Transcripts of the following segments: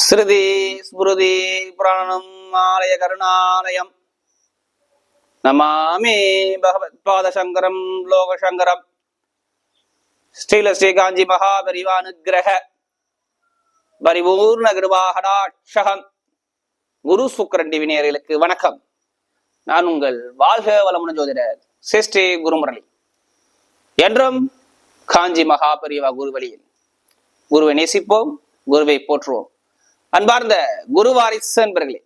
ஸ்ருதி ஸ்மிருதி புராணம் ஆலய கருணாலயம் நமாமி பகவத் பாத சங்கரம் லோக சங்கரம் ஸ்ரீல ஸ்ரீ காஞ்சி மகாபரிவானுகிரக பரிபூர்ண கிருபாகடாட்சகம். குரு சுக்கரன் டிவி நேயர்களுக்கு வணக்கம். நான் உங்கள் வாழ்க வளமுடன் ஜோதிடர் ஸ்ரீ குருமுரளி. என்றும் காஞ்சி மகாபரிவா குருவழியில் குருவை நேசிப்போம், குருவை போற்றுவோம். அன்பார்ந்த குரு வாரிசு என்பர்களே,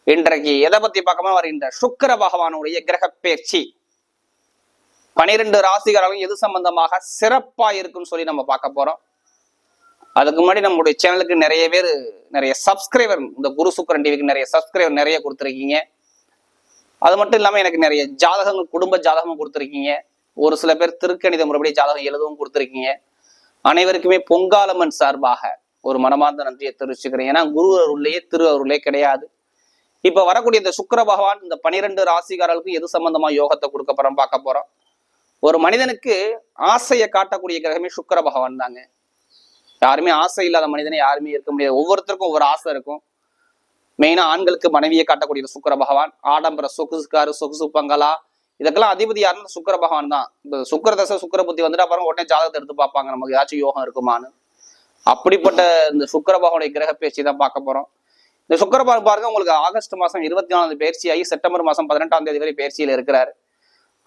இன்றைக்கு எதை பத்தி பார்க்காம வருகின்ற சுக்கிர பகவானுடைய கிரக பயிற்சி 12 ராசிகாரங்களும் எது சம்பந்தமாக சிறப்பா இருக்குன்னு சொல்லி நம்ம பார்க்க போறோம். அதுக்கு முன்னாடி நம்மளுடைய சேனலுக்கு நிறைய சப்ஸ்கிரைபர், இந்த குரு சுக்கிரன் டிவிக்கு நிறைய சப்ஸ்கிரைபர் நிறைய கொடுத்துருக்கீங்க. அது மட்டும் இல்லாம எனக்கு நிறைய ஜாதகங்கள், குடும்ப ஜாதகமும் கொடுத்துருக்கீங்க. ஒரு சில பேர் திருக்கணித முறைப்படி ஜாதகம் எழுதவும் கொடுத்துருக்கீங்க. அனைவருக்குமே பொங்காலம்மன் சார்பாக ஒரு மனமார்ந்த நன்றியை தெரிவிச்சுக்கிறேன். ஏன்னா குரு அருள்லையே திரு அருளே கிடையாது. இப்ப வரக்கூடிய இந்த சுக்கிர பகவான் இந்த 12 ராசிகாரர்களுக்கு எது சம்பந்தமா யோகத்தை கொடுக்க போறோம் பார்க்க போறோம். ஒரு மனிதனுக்கு ஆசையை காட்டக்கூடிய கிரகமே சுக்கிர பகவான் தாங்க. யாருமே ஆசை இல்லாத மனிதனை யாருமே இருக்க முடியாது. ஒவ்வொருத்தருக்கும் ஒவ்வொரு ஆசை இருக்கும். மெயினா ஆண்களுக்கு மனைவியை காட்டக்கூடிய சுக்கிர பகவான். ஆடம்பர சொகுசுக்காரு, சொகுசு பங்களா, இதுக்கெல்லாம் அதிபதி யாருன்னு சுக்கிர பகவான் தான். இந்த சுக்கிர தசை சுக்கிர புத்தி வந்துட்டு அப்புறம் உடனே ஜாதகத்தை எடுத்து பார்ப்பாங்க, நமக்கு ஏதாச்சும் யோகம் இருக்குமான்னு. அப்படிப்பட்ட இந்த சுக்கிர பகவானுடைய கிரக பயிற்சி தான் பார்க்க போறோம். இந்த சுக்கிர பகவான் பாருங்க, உங்களுக்கு ஆகஸ்ட் மாசம் 24 பயிற்சி ஆகி செப்டம்பர் மாசம் 18ஆம் தேதி வரை பயிற்சியில இருக்கிறாரு.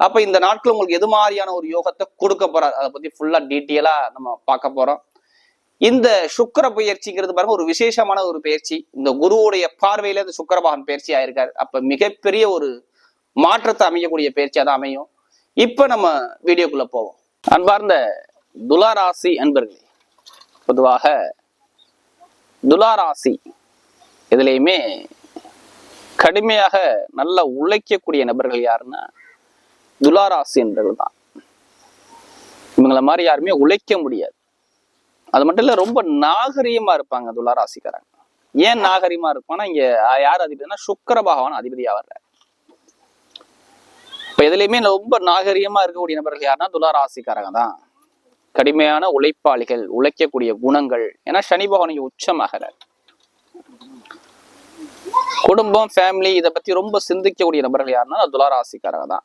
அப்ப இந்த நாட்கள் உங்களுக்கு எது மாதிரியான ஒரு யோகத்தை கொடுக்க போறாரு, அதை பத்தி ஃபுல்லா டீட்டெயிலா நம்ம பார்க்க போறோம். இந்த சுக்கிர பயிற்சிங்கிறது பாருங்க ஒரு விசேஷமான ஒரு பயிற்சி. இந்த குருவுடைய பார்வையில இந்த சுக்கிர பகவான் பயிற்சி ஆயிருக்காரு. அப்ப மிகப்பெரிய ஒரு மாற்றத்தை அமையக்கூடிய பயிற்சியா தான் அமையும். இப்ப நம்ம வீடியோக்குள்ள போவோம். அன்பார்ந்த துலாராசி அன்பர்களே, பொதுவாக துலாராசி இதுலையுமே கடுமையாக நல்ல உழைக்கக்கூடிய நபர்கள் யாருன்னா துலாராசி என்பவர்கள் தான். இவங்கள மாதிரி யாருமே உழைக்க முடியாது. அது மட்டும் இல்ல, ரொம்ப நாகரீகமா இருப்பாங்க துலாராசிக்காரங்க. ஏன் நாகரீகமா இருப்பாங்கன்னா, இங்க யார் அதிபதினா சுக்கிர பகவான் அதிபதியா வர்றாரு. இப்ப எதுலையுமே ரொம்ப நாகரீகமா இருக்கக்கூடிய நபர்கள் யாருன்னா துலாராசிக்காரங்க தான். கடுமையான உழைப்பாளிகள், உழைக்கக்கூடிய குணங்கள். ஏன்னா சனி பகவான் உச்சமாகிறார். குடும்பம், ஃபேமிலி இதை பத்தி ரொம்ப சிந்திக்கக்கூடிய நபர்கள் யாருன்னா துலாராசிக்காரங்க தான்.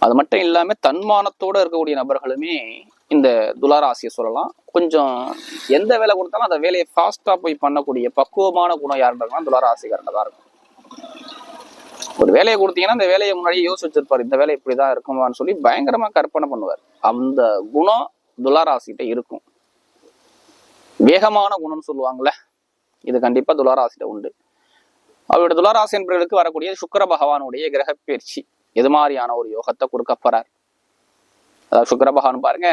அது மட்டும் இல்லாம தன்மானத்தோட இருக்கக்கூடிய நபர்களுமே இந்த துலாராசியை சொல்லலாம். கொஞ்சம் எந்த வேலை கொடுத்தாலும் அந்த வேலையை ஃபாஸ்டா போய் பண்ணக்கூடிய பக்குவமான குணம் யாருன்னா துலாராசிக்காரங்க தான் இருக்கும். ஒரு வேலையை கொடுத்தீங்கன்னா அந்த வேலையை முன்னாடியே யோசிச்சு வச்சிருப்பாரு, இந்த வேலை இப்படிதான் இருக்குமான்னு சொல்லி பயங்கரமா கற்பனை பண்ணுவார். அந்த குணம் துலாராசிட்ட இருக்கும். வேகமான குணம்னு சொல்லுவாங்கல்ல, இது கண்டிப்பா துலாராசிட்ட உண்டு. அவருடைய துலாராசி என்பவர்களுக்கு வரக்கூடிய சுக்கிர பகவானுடைய கிரக பயிற்சி எது மாதிரியான ஒரு யோகத்தை கொடுக்க போறார். அதாவது சுக்கிர பகவான் பாருங்க,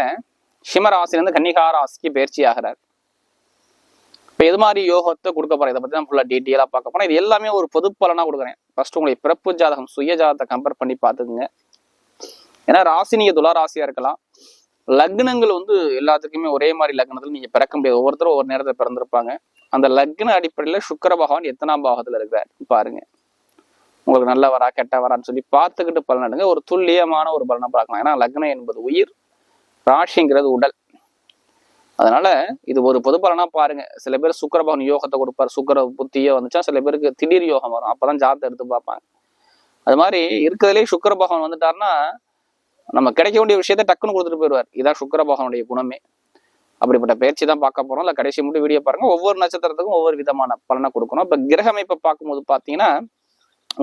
சிம்மராசிலிருந்து கன்னிகா ராசிக்கு பயிற்சி ஆகிறார். இப்ப எது மாதிரி யோகத்தை கொடுக்க போறேன், இதை பத்தி தான் ஃபுல்லா டீட்டெயிலா பார்க்க போறேன். இது எல்லாமே ஒரு பொது பலனா கொடுக்குறேன். ஃபர்ஸ்ட் உங்களுடைய பிறப்பு ஜாதகம், சுய ஜாதகத்தை கம்பேர் பண்ணி பார்த்துக்குங்க. ஏன்னா ராசி நீங்க துலாராசியா இருக்கலாம். லக்னங்கள் எல்லாத்துக்குமே ஒரே மாதிரி லக்னத்துல நீங்க பிறக்க முடியாது. ஒவ்வொருத்தரும் ஒவ்வொரு நேரத்துல பிறந்திருப்பாங்க. அந்த லக்ன அடிப்படையில சுக்கிர பகவான் எத்தனாம் பாகத்துல இருக்கிறார் பாருங்க. உங்களுக்கு நல்ல வரா கெட்ட வரான்னு சொல்லி பார்த்துக்கிட்டு பலன் எடுங்க. ஒரு துல்லியமான ஒரு பலனை பார்க்கலாம். ஏன்னா லக்னம் என்பது உயிர், ராசிங்கிறது உடல். அதனால இது ஒரு பொது பலனா பாருங்க. சில பேர் சுக்கிர பகவான் யோகத்தை கொடுப்பார், சுக்கிர புத்தியே வந்துச்சா சில பேருக்கு திடீர் யோகம் வரும். அப்பதான் ஜாதகத்தை எடுத்து பார்ப்பாங்க. அது மாதிரி இருக்கிறதுலே சுக்கிர பகவான் வந்துட்டாருன்னா நம்ம கிடைக்க வேண்டிய விஷயத்த டக்குன்னு கொடுத்துட்டு போயிடுவார். இதான் சுக்கிர பகவானுடைய குணமே. அப்படிப்பட்ட பயிற்சி தான் பார்க்க போறோம். இல்ல கடைசி மட்டும் வீடியோ பாருங்க. ஒவ்வொரு நட்சத்திரத்துக்கும் ஒவ்வொரு விதமான பலனை கொடுக்கணும். இப்ப கிரக அமைப்பை பார்க்கும்போது பாத்தீங்கன்னா,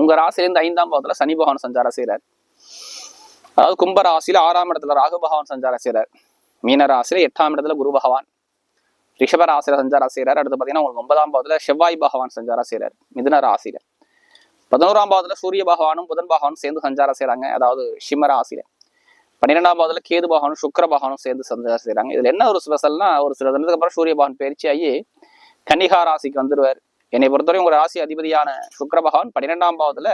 உங்க ராசியிலிருந்து 5ஆம் பாவத்துல சனி பகவான் சஞ்சாரம் செய்யறாரு. அதாவது கும்ப ராசியில 6ஆம் இடத்துல ராகு பகவான் சஞ்சாரம் செய்யறாரு. மீன ராசியில 8ஆம் இடத்துல குரு பகவான். ரிஷப ராசியில சஞ்சாரம் செய்யறாரு. அடுத்து பாத்தீங்கன்னா உங்களுக்கு 9ஆம் பாவத்துல செவ்வாய் பகவான் சஞ்சாரம் செய்யறாரு. மிதுன ராசியில 11ஆம் பாவத்துல சூரிய பகவானும் புதன் பகவானும் சேர்ந்து சஞ்சாரம் செய்யறாங்க. அதாவது சிம்ம ராசியில 12ஆம் பாவத்துல கேது பகவானும் சுக்கிர பகவானும் சேர்ந்து சஞ்சாரம் செய்யறாங்க. இதுல என்ன ஒரு ஸ்பெஷல்னா, ஒரு சில தினத்துக்கு அப்புறம் சூரிய பகவான் பயிற்சி ஆகி கன்னிகா ராசிக்கு வந்துருவார். என்னை பொறுத்தவரை உங்க ராசி அதிபதியான சுக்கிர பகவான் 12ஆம் பாவத்துல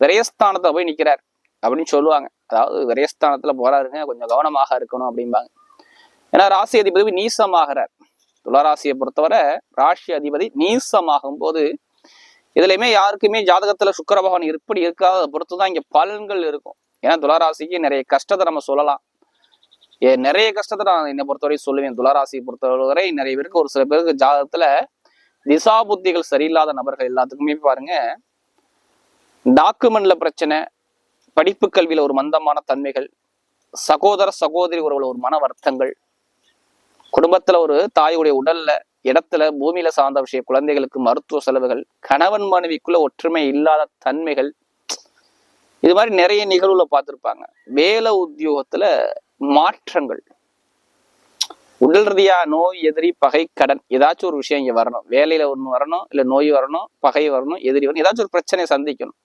விரயஸ்தானத்தை போய் நிக்கிறார் அப்படின்னு சொல்லுவாங்க. அதாவது விரயஸ்தானத்துல போறாருங்க, கொஞ்சம் கவனமாக இருக்கணும் அப்படிம்பாங்க. ஏன்னா ராசி அதிபதி நீசமாகிறார். துளாராசியை பொறுத்தவரை ராசி அதிபதி நீசமாகும் போது இதுலயுமே யாருக்குமே ஜாதகத்துல சுக்கிர பகவான் எப்படி இருக்காத பொறுத்துதான் இங்க பலன்கள் இருக்கும். ஏன்னா துளாராசிக்கு நிறைய கஷ்டத்தை நம்ம சொல்லலாம். நிறைய கஷ்டத்தை நான் என்னை பொறுத்தவரை சொல்லுவேன். துளாராசியை பொறுத்தவரை நிறைய பேருக்கு, ஒரு சில பேருக்கு ஜாதகத்துல திசா புத்திகள் சரியில்லாத நபர்கள் எல்லாத்துக்குமே பாருங்க, டாக்குமெண்ட்ல பிரச்சனை, படிப்பு கல்வியில ஒரு மந்தமான தன்மைகள், சகோதர சகோதரி உறவுல ஒரு மன வருத்தங்கள், குடும்பத்துல ஒரு தாயுடைய உடல்ல, இடத்துல, பூமியில சார்ந்த விஷய, குழந்தைகளுக்கு மருத்துவ செலவுகள், கணவன் மனைவிக்குள்ள ஒற்றுமை இல்லாத தன்மைகள், இது மாதிரி நிறைய நிகழ்வுல பார்த்திருப்பாங்க. வேலை உத்தியோகத்துல மாற்றங்கள், உடல் ரீதியா நோய், எதிரி, பகை, கடன், ஏதாச்சும் ஒரு விஷயம் இங்க வரணும். வேலையில ஒண்ணு வரணும், இல்ல நோய் வரணும், பகை வரணும், எதிரி வரணும், ஏதாச்சும் ஒரு பிரச்சனையை சந்திக்கணும்.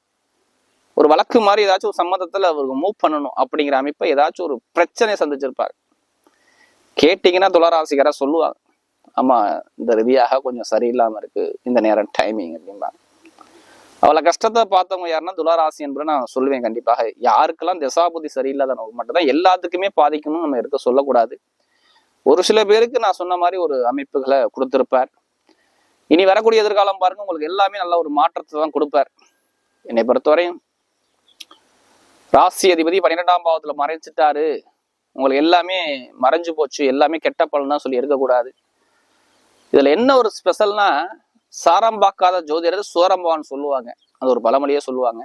ஒரு வழக்கு மாதிரி ஏதாச்சும் ஒரு சம்மந்தத்துல அவருக்கு மூவ் பண்ணணும் அப்படிங்கிற அமைப்பை ஏதாச்சும் ஒரு பிரச்சனையை சந்திச்சிருப்பாரு. கேட்டீங்கன்னா துளாராசிக்காரா சொல்லுவாங்க, ஆமா இந்த ரீதியாக கொஞ்சம் சரியில்லாம இருக்கு இந்த நேரம் டைமிங் அப்படின்பாங்க. அவளை கஷ்டத்தை பார்த்தவங்க யாருன்னா துளாராசி என்று நான் சொல்லுவேன். கண்டிப்பாக யாருக்கெல்லாம் தசாபுதி சரியில்லாதவங்க மட்டும்தான் எல்லாத்துக்குமே பாதிக்கணும்னு நம்ம இருக்க சொல்லக்கூடாது. ஒரு சில பேருக்கு நான் சொன்ன மாதிரி ஒரு அமைப்புகளை கொடுத்திருப்பார். இனி வரக்கூடிய எதிர்காலம் பாருங்க, உங்களுக்கு எல்லாமே நல்ல ஒரு மாற்றத்தை தான் கொடுப்பார். என்னை பொறுத்தவரையும் ராசி அதிபதி 12ஆம் பாவத்துல மறைச்சிட்டாரு, உங்களுக்கு எல்லாமே மறைஞ்சு போச்சு, எல்லாமே கெட்ட பலன் தான் சொல்லி இருக்கக்கூடாது. இதுல என்ன ஒரு ஸ்பெஷல்னா, சாரம் பார்க்காத ஜோதிடர் சோரம்பவான் சொல்லுவாங்க. அது ஒரு பழமொழியே சொல்லுவாங்க.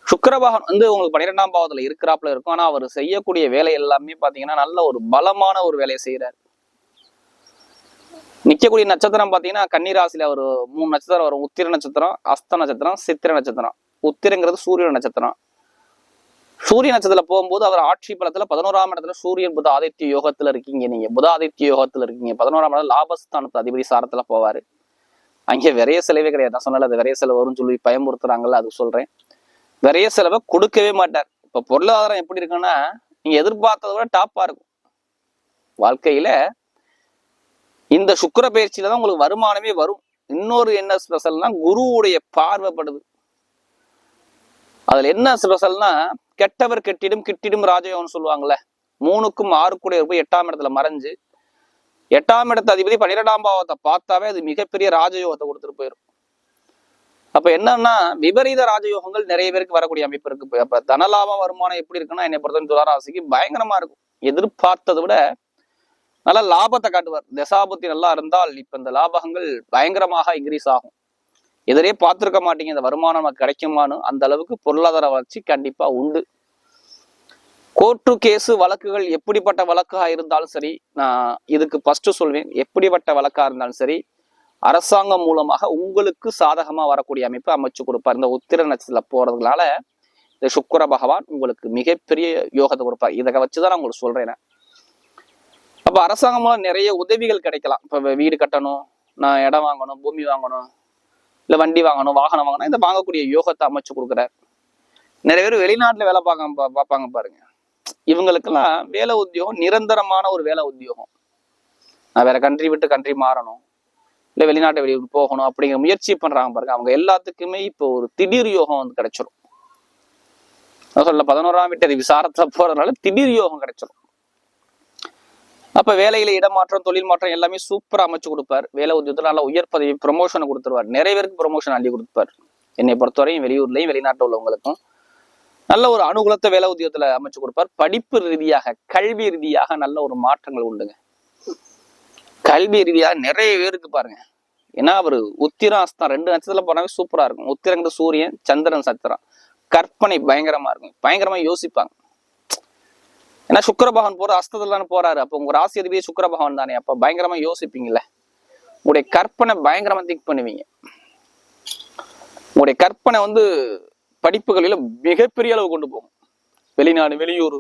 சுக்கிரபகவான் வந்து உங்களுக்கு 12ஆம் பாவத்துல இருக்கிறாப்புல இருக்கும். ஆனா அவர் செய்யக்கூடிய வேலை எல்லாமே பாத்தீங்கன்னா நல்ல ஒரு பலமான ஒரு வேலையை செய்யறாரு. நிக்கக்கூடிய நட்சத்திரம் பாத்தீங்கன்னா கன்னிராசியில ஒரு 3 நட்சத்திரம் வரும். உத்திர நட்சத்திரம், அஸ்த நட்சத்திரம், சித்திர நட்சத்திரம். உத்திரங்கிறது சூரிய நட்சத்திரம். சூரிய நட்சத்திரத்துல போகும்போது அவர் ஆட்சி பலத்துல 11ஆம் இடத்துல சூரியன் புத ஆதித்ய யோகத்துல இருக்கீங்க. நீங்க புத ஆதித்ய யோகத்துல இருக்கீங்க. 11ஆம் இடம் லாபஸ்தானத்து அதிபதி சாரத்துல போவாரு. அங்கே விரைய செலவே கிடையாது. நான் சொன்னால அது விரைய செலவு வரும்னு சொல்லி பயமுறுத்துறாங்கல்ல, அது சொல்றேன். விரைய செலவை கொடுக்கவே மாட்டார். இப்ப பொருளாதாரம் எப்படி இருக்குன்னா, நீங்க எதிர்பார்த்ததை விட டாப்பா இருக்கும். வாழ்க்கையில இந்த சுக்கிர பயிற்சியில தான் உங்களுக்கு வருமானமே வரும். இன்னொரு என்ன ஸ்பெஷல்னா, குருவுடைய பார்வைப்படுது. அதுல என்ன ஸ்பெஷல்னா, கெட்டவர் கெட்டிடும் கிட்டிடும் ராஜயோகம்னு சொல்லுவாங்கல்ல. 3க்கும் 6 போய் 8ஆம் இடத்துல மறைஞ்சு 8ஆம் இடத்து அதிபதி 12ஆம் பாவத்தை பார்த்தாவே அது மிகப்பெரிய ராஜயோகத்தை கொடுத்துட்டு போயிடும். அப்ப என்னன்னா, விபரீத ராஜயோகங்கள் நிறைய பேருக்கு வரக்கூடிய அமைப்பு இருக்கு. அப்ப தனலாபம் வருமானம் எப்படி இருக்குன்னா, என்னை பொறுத்தவரை துளாராசிக்கு பயங்கரமா இருக்கும். எதிர்பார்த்ததை விட நல்ல லாபத்தை காட்டுவார். தசாபுத்தி நல்லா இருந்தால் இப்ப இந்த லாபகங்கள் பயங்கரமாக இன்க்ரீஸ் ஆகும். எதிரே பார்த்திருக்க மாட்டீங்க இந்த வருமானம் நமக்கு கிடைக்குமான்னு. அந்த அளவுக்கு பொருளாதார வளர்ச்சி கண்டிப்பா உண்டு. கோர்ட்டு கேஸு வழக்குகள் எப்படிப்பட்ட வழக்கா இருந்தாலும் சரி, நான் இதுக்கு ஃபர்ஸ்ட் சொல்வேன், எப்படிப்பட்ட வழக்கா இருந்தாலும் சரி, அரசாங்கம் மூலமாக உங்களுக்கு சாதகமா வரக்கூடிய அமைப்பு அமைச்சு கொடுப்பார். இந்த உத்திர நட்சத்திரத்துல போறதுனால இந்த சுக்கிர பகவான் உங்களுக்கு மிகப்பெரிய யோகத்தை கொடுப்பார். இதை வச்சுதான் நான் உங்களுக்கு சொல்றேன். அப்ப அரசாங்கம் மூலம் நிறைய உதவிகள் கிடைக்கலாம். இப்ப வீடு கட்டணும், நான் இடம் வாங்கணும், பூமி வாங்கணும், இல்ல வண்டி வாங்கணும், வாகனம் வாங்கணும், இந்த வாங்கக்கூடிய யோகத்தை அமைச்சு கொடுக்குறார். நிறைய பேர் வெளிநாட்டுல வேலை பார்ப்பாங்க பாருங்க. இவங்களுக்கெல்லாம் வேலை உத்தியோகம் நிரந்தரமான ஒரு வேலை உத்தியோகம். நான் வேற கண்ட்ரி விட்டு கண்ட்ரி மாறணும், இல்ல வெளிநாட்டை வெளியூர் போகணும் அப்படிங்கிற முயற்சி பண்றாங்க பாருங்க. அவங்க எல்லாத்துக்குமே இப்போ ஒரு திடீர் யோகம் வந்து கிடைச்சிடும். சொல்ல 11ஆம் வீட்டு விசாரத்துல போறதுனால திடீர் யோகம் கிடைச்சிடும். அப்ப வேலையில இடமாற்றம், தொழில் மாற்றம் எல்லாமே சூப்பரா அமைச்சு கொடுப்பார். வேலை உத்தியோகத்துல நல்ல உயர் பதவி ப்ரொமோஷனை கொடுத்துருவார். நிறைய பேருக்கு ப்ரொமோஷன் அள்ளி கொடுப்பார். என்னை பொறுத்தவரையும் வெளியூர்லயும் வெளிநாட்டில் உள்ளவங்களுக்கும் நல்ல ஒரு அனுகூலத்தை வேலை உத்தியோகத்துல அமைச்சு கொடுப்பார். படிப்பு ரீதியாக, கல்வி ரீதியாக நல்ல ஒரு மாற்றங்கள் உண்டுங்க. கல்வி ரீதியாக நிறைய பேருக்கு பாருங்க. ஏன்னா அவர் உத்திரம் அஸ்தம் 2 நட்சத்திரத்துல போனாவே சூப்பரா இருக்கும். உத்திரங்கிறது சூரியன், சந்திரன் நட்சத்திரம். கற்பனை பயங்கரமா இருக்கும், பயங்கரமா யோசிப்பாங்க. ஏன்னா சுக்கிர பகவான் போற அஸ்தத்துல தானே போறாரு. அப்போ உங்க ராசி அதிபதி சுக்கிர பகவான் தானே. அப்ப பயங்கரமா யோசிப்பீங்கல்ல, உங்களுடைய கற்பனை பயங்கரமா திங்க் பண்ணுவீங்க. உங்களுடைய கற்பனை வந்து படிப்புகளில மிகப்பெரிய அளவு கொண்டு போகும். வெளிநாடு, வெளியூர்,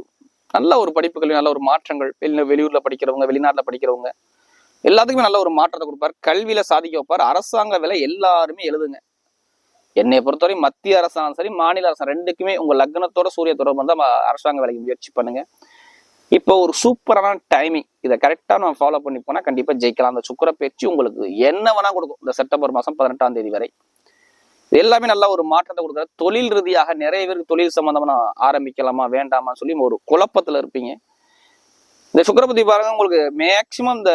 நல்ல ஒரு படிப்புகளில் நல்ல ஒரு மாற்றங்கள். வெளியூர்ல படிக்கிறவங்க, வெளிநாட்டுல படிக்கிறவங்க எல்லாத்துக்குமே நல்ல ஒரு மாற்றத்தை கொடுப்பார். கல்வியில சாதிக்க வைப்பார். அரசாங்க வேலை எல்லாருமே எழுதுங்க. என்னை பொறுத்தவரை மத்திய அரசாங்கம் சரி, மாநில அரசாங்கம் ரெண்டுக்குமே உங்க லக்னத்தோட சூரிய தொடர்பு வந்து அரசாங்க வேலைக்கு முயற்சி பண்ணுங்க. இப்போ ஒரு சூப்பரான டைமிங். இதை கரெக்டா நம்ம ஃபாலோ பண்ணி போனா கண்டிப்பா ஜெயிக்கலாம். அந்த சுக்கிர பயிற்சி உங்களுக்கு என்ன வேணா கொடுக்கும். இந்த செப்டம்பர் மாசம் 18ஆம் தேதி வரை எல்லாமே நல்ல ஒரு மாற்றத்தை கொடுக்குற. தொழில் ரீதியாக நிறைய பேருக்கு தொழில் சம்பந்தமா ஆரம்பிக்கலாமா வேண்டாமான்னு சொல்லி ஒரு குழப்பத்துல இருப்பீங்க. இந்த சுக்கிரபதி பாருங்க, உங்களுக்கு மேக்சிமம் இந்த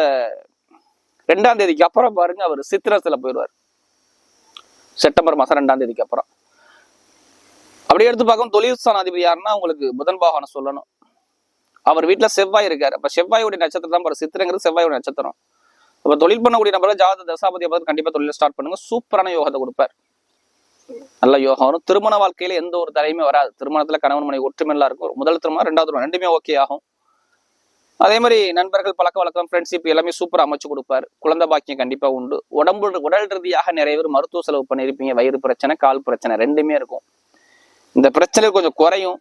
2ஆம் தேதிக்கு அப்புறம் பாருங்க அவர் சித்திரத்துல போயிடுவார். செப்டம்பர் மாசம் 2ஆம் தேதிக்கு அப்புறம். அப்படியே எடுத்து பார்க்கும் தொழில் ஸ்தானாதிபதி யாருன்னா உங்களுக்கு புதன் பகவானை சொல்லணும். அவர் வீட்டுல செவ்வாய் இருக்காரு. அப்ப செவ்வாயுடைய நட்சத்திரம் தான் சித்திரங்கிறது செவ்வாயுடைய நட்சத்திரம். அப்ப தொழில் பண்ணக்கூடிய நபர்கள் ஜாதக தசாபதி பார்த்து கண்டிப்பா தொழில ஸ்டார்ட் பண்ணுங்க. சூப்பரான யோகத்தை கொடுப்பார். நல்ல யோகம் வரும். திருமண வாழ்க்கையில எந்த ஒரு தடையுமே வராது. திருமணத்துல கணவன் மனைவி ஒற்றுமையா இருக்கும். முதல் திருமணம், ரெண்டாவது திருமணம் ரெண்டுமே ஓகே ஆகும். அதே மாதிரி நண்பர்கள், பழக்க வழக்கம், ஃப்ரெண்ட்ஷிப் எல்லாமே சூப்பரா அமைச்சு கொடுப்பாரு. குழந்தை பாக்கியம் கண்டிப்பா உண்டு. உடல் ரீதியாக நிறைய பேர் மருத்துவ செலவு பண்ணியிருப்பீங்க. வயிறு பிரச்சனை, கால் பிரச்சனை ரெண்டுமே இருக்கும். இந்த பிரச்சனை கொஞ்சம் குறையும்.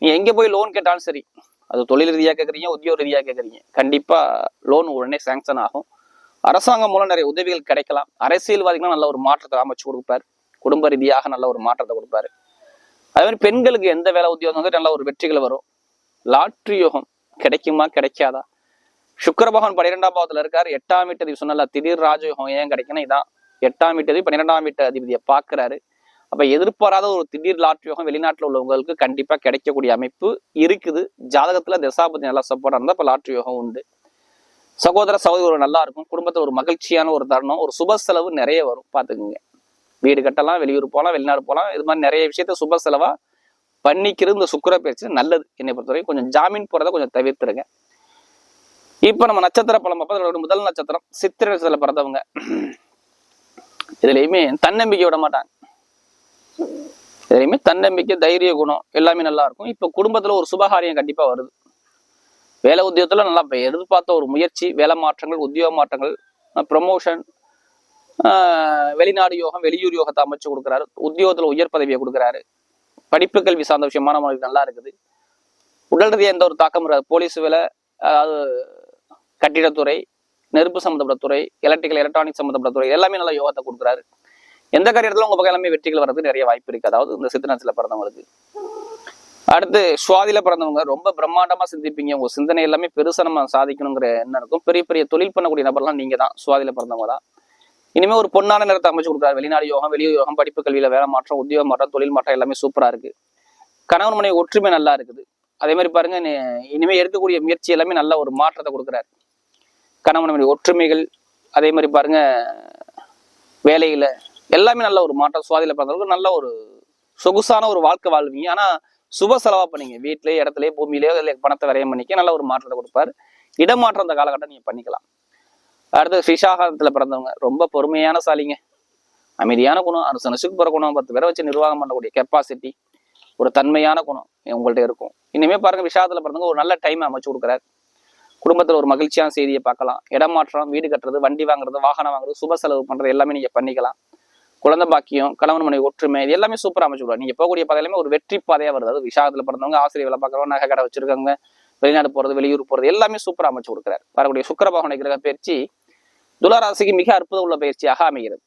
நீ எங்க போய் லோன் கேட்டாலும் சரி, அது தொழில் ரீதியாக கேட்குறீங்க, உத்தியோக ரீதியாக கேட்குறீங்க, கண்டிப்பா லோன் உடனே சாங்ஷன் ஆகும். அரசாங்கம் மூலம் நிறைய உதவிகள் கிடைக்கலாம். அரசியல்வாதிகளும் நல்ல ஒரு மாற்றத்தை அமைச்சு கொடுப்பார். குடும்ப ரீதியாக நல்ல ஒரு மாற்றத்தை கொடுப்பாரு. அதே மாதிரி பெண்களுக்கு எந்த வேலை உத்தியோகம் வந்து நல்ல ஒரு வெற்றிகள் வரும். லாட்ரி யோகம் கிடைக்குமா கிடைக்காதா? சுக்கிர பகவான் 12ஆம் பாவத்துல இருக்காரு. 8ஆம் வீட்டு அதிபதி சொன்னல திடீர் ராஜயோகம் ஏன் கிடைக்குன்னா இதான். 8ஆம் வீட்டு அதிபதி 12ஆம் வீட்டு அதிபதியை பாக்குறாரு. அப்ப எதிர்பாராத ஒரு திடீர் லாட்ரி யோகம் வெளிநாட்டுல உள்ளவங்களுக்கு கண்டிப்பா கிடைக்கக்கூடிய அமைப்பு இருக்குது. ஜாதகத்துல தசாபதி நல்லா சப்போர்ட்டா இருந்தா இப்ப லாட்ரி யோகம் உண்டு. சகோதர சகோதரி நல்லா இருக்கும். குடும்பத்துல ஒரு மகிழ்ச்சியான ஒரு தருணம், ஒரு சுப செலவு நிறைய வரும். பாத்துக்குங்க. வீடு கட்டலாம், வெளியூர் போகலாம், வெளிநாடு போகலாம். இது மாதிரி நிறைய விஷயத்த சுப செலவா பண்ணிக்கிறது இந்த சுக்கிர பயிற்சி நல்லது. என்னை பொறுத்தவரை கொஞ்சம் ஜாமீன் போறதை கொஞ்சம் தவிர்த்துருங்க. இப்ப நம்ம நட்சத்திர பலம் பார்ப்போம். முதல் நட்சத்திரம் சித்திரை நட்சத்திரத்துல பிறந்தவங்க. இதுலயுமே தன்னம்பிக்கை விட மாட்டாங்க. இதுலயுமே தன்னம்பிக்கை, தைரிய குணம் எல்லாமே நல்லா இருக்கும். இப்ப குடும்பத்துல ஒரு சுபகாரியம் கண்டிப்பா வருது. வேலை உத்தியோகத்துல நல்லா எதிர்பார்த்த ஒரு முயற்சி, வேலை மாற்றங்கள், உத்தியோக மாற்றங்கள், ப்ரமோஷன், வெளிநாடு யோகம், வெளியூர் யோகத்தை அமைச்சு கொடுக்குறாரு. உத்தியோகத்துல உயர் பதவியை கொடுக்குறாரு. படிப்பு கல்வி சார்ந்த விஷயமான நம்மளுக்கு நல்லா இருக்குது. உடல் ரீதியாக எந்த ஒரு தாக்கம் இருக்காது. போலீஸ் வேலை, அதாவது கட்டிடத்துறை, நெருப்பு சம்மந்தப்பட்ட துறை, எலக்ட்ரானிக் சம்மந்தப்பட்ட துறை எல்லாமே நல்ல யோகத்தை கொடுக்குறாரு. எந்த காரியத்துல உங்க பக்கம் எல்லாமே வெற்றிகள் வர்றதுக்கு நிறைய வாய்ப்பு இருக்கு. அதாவது இந்த சித்திரத்துல பிறந்தவங்களுக்கு. அடுத்து சுவாதியில பிறந்தவங்க ரொம்ப பிரம்மாண்டமா சிந்திப்பீங்க. உங்க சிந்தனை எல்லாமே பெருசா நம்ம சாதிக்கணுங்கிற எண்ணம் இருக்கும். பெரிய பெரிய தொழில் பண்ணக்கூடிய நபர்லாம் நீங்க தான். சுவாதியில பிறந்தவங்க தான். இனிமே ஒரு பொன்னான நேரத்தை அமைச்சு கொடுக்குறாரு. வெளிநாடு யோகம், வெளியூர் யோகம், படிப்பு கல்வியில வேலை மாற்றம், உத்தியோக மாற்றம், தொழில் மாற்றம் எல்லாமே சூப்பரா இருக்கு. கணவன் மனைவி ஒற்றுமை நல்லா இருக்குது. அதே மாதிரி பாருங்க, இனிமே எடுக்கக்கூடிய முயற்சி எல்லாமே நல்ல ஒரு மாற்றத்தை கொடுக்குறாரு. கணவன் மனைவி ஒற்றுமைகள், அதே மாதிரி பாருங்க வேலையில எல்லாமே நல்ல ஒரு மாற்றம். சுவாதியில பிறந்தவங்களுக்கு நல்ல ஒரு சொகுசான ஒரு வாழ்க்கை வாழ்வீங்க. ஆனா சுப செலவா பண்ணீங்க. வீட்டிலேயே, இடத்துலயே, பூமியிலேயோ பணத்தை விரயம் பண்ணிக்க நல்ல ஒரு மாற்றத்தை கொடுப்பாரு. இடமாற்றம் அந்த காலகட்டம் நீங்க பண்ணிக்கலாம். அடுத்து விசாகத்துல பிறந்தவங்க ரொம்ப பொறுமையான சாலிங்க. அமைதியான குணம், அனுசனுசுக்கு போற குணம், 10 பேரை வச்சு நிர்வாகம் பண்ணக்கூடிய கெப்பாசிட்டி, ஒரு தன்மையான குணம் உங்கள்ட்ட இருக்கும். இனிமே பாருங்க விஷாகத்துல பிறந்தவங்க ஒரு நல்ல டைம் அமைச்சு கொடுக்குறாரு. குடும்பத்துல ஒரு மகிழ்ச்சியான செய்தியை பார்க்கலாம். இடமாற்றம், வீடு கட்டுறது, வண்டி வாங்குறது, வாகனம் வாங்குறது, சுப செலவு பண்றது எல்லாமே நீங்க பண்ணிக்கலாம். குழந்தை பாக்கியம், கணவன் மனைவி ஒற்றுமை, இது எல்லாமே சூப்பரா அமைச்சு கொடுக்குறாரு. நீங்க போகக்கூடிய பாதையிலுமே ஒரு வெற்றி பாதையா வருது. அது விஷாகத்துல பிறந்தவங்க, ஆசிரியர் வேலை பார்க்கறவங்க, நகை கடை வச்சிருக்காங்க, வெளிநாடு போறது, வெளியூர் போறது எல்லாமே சூப்பரா அமைச்சு கொடுக்குறாரு. வரக்கூடிய சுக்கிர பகவானுடைய கிரக பயிற்சி துலா ராசிக்கு மிக அற்புதம் உள்ள பயிற்சியாக அமைகிறது.